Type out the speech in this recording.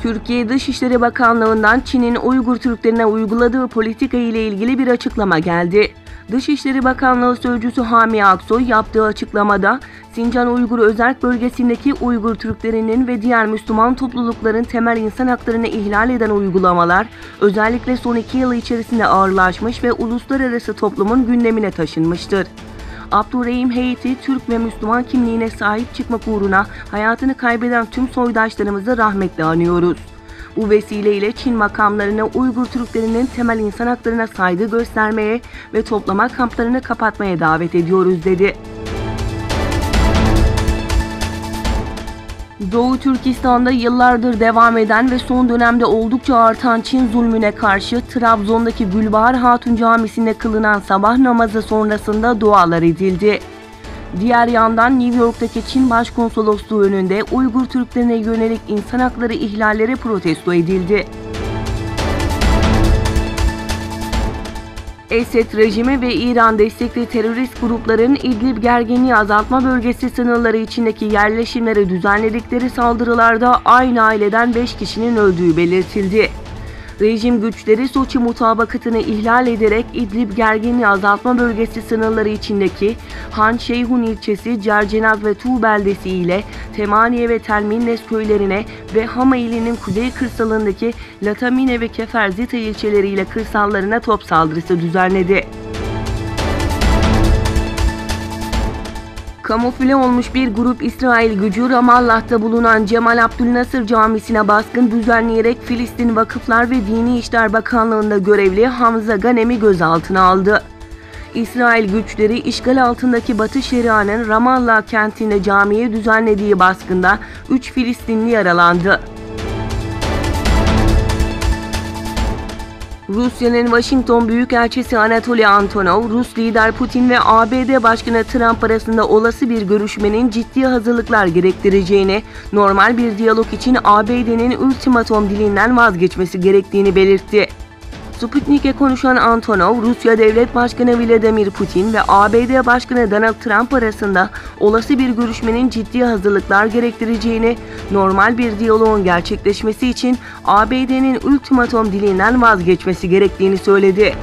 Türkiye Dışişleri Bakanlığı'ndan Çin'in Uygur Türklerine uyguladığı politika ile ilgili bir açıklama geldi. Dışişleri Bakanlığı Sözcüsü Hami Aksoy yaptığı açıklamada, Sincan Uygur Özerk Bölgesi'ndeki Uygur Türklerinin ve diğer Müslüman toplulukların temel insan haklarını ihlal eden uygulamalar, özellikle son 2 yıl içerisinde ağırlaşmış ve uluslararası toplumun gündemine taşınmıştır. Abdurrahim Heyti, Türk ve Müslüman kimliğine sahip çıkmak uğruna hayatını kaybeden tüm soydaşlarımızı rahmetle anıyoruz. Bu vesileyle Çin makamlarına Uygur Türklerinin temel insan haklarına saygı göstermeye ve toplama kamplarını kapatmaya davet ediyoruz dedi. Doğu Türkistan'da yıllardır devam eden ve son dönemde oldukça artan Çin zulmüne karşı Trabzon'daki Gülbahar Hatun Camisi'nde kılınan sabah namazı sonrasında dualar edildi. Diğer yandan New York'taki Çin Başkonsolosluğu önünde Uygur Türklerine yönelik insan hakları ihlalleri protesto edildi. Esed rejimi ve İran destekli terörist grupların İdlib gerginliği azaltma bölgesi sınırları içindeki yerleşimlere düzenledikleri saldırılarda aynı aileden 5 kişinin öldüğü belirtildi. Rejim güçleri Soçi mutabakatını ihlal ederek İdlib gerginliği azaltma bölgesi sınırları içindeki Han Şeyhun ilçesi, Cercenaz ve Tuğ beldesi ile Temaniye ve Telminnes köylerine ve Hama ilinin kuzey kırsalındaki Latamine ve Keferzita ilçeleriyle kırsallarına top saldırısı düzenledi. Kamufle olmuş bir grup İsrail gücü Ramallah'ta bulunan Cemal Abdülnasır Camisi'ne baskın düzenleyerek Filistin Vakıflar ve Dini İşler Bakanlığı'nda görevli Hamza Ghanem'i gözaltına aldı. İsrail güçleri işgal altındaki Batı Şeria'nın Ramallah kentinde camiye düzenlediği baskında 3 Filistinli yaralandı. Rusya'nın Washington Büyükelçisi Anatoly Antonov, Rus lider Putin ve ABD Başkanı Trump arasında olası bir görüşmenin ciddi hazırlıklar gerektireceğini, normal bir diyalog için ABD'nin ultimatom dilinden vazgeçmesi gerektiğini belirtti. Sputnik'e konuşan Antonov, Rusya Devlet Başkanı Vladimir Putin ve ABD Başkanı Donald Trump arasında olası bir görüşmenin ciddi hazırlıklar gerektireceğini, normal bir diyaloğun gerçekleşmesi için ABD'nin ultimatom dilinden vazgeçmesi gerektiğini söyledi.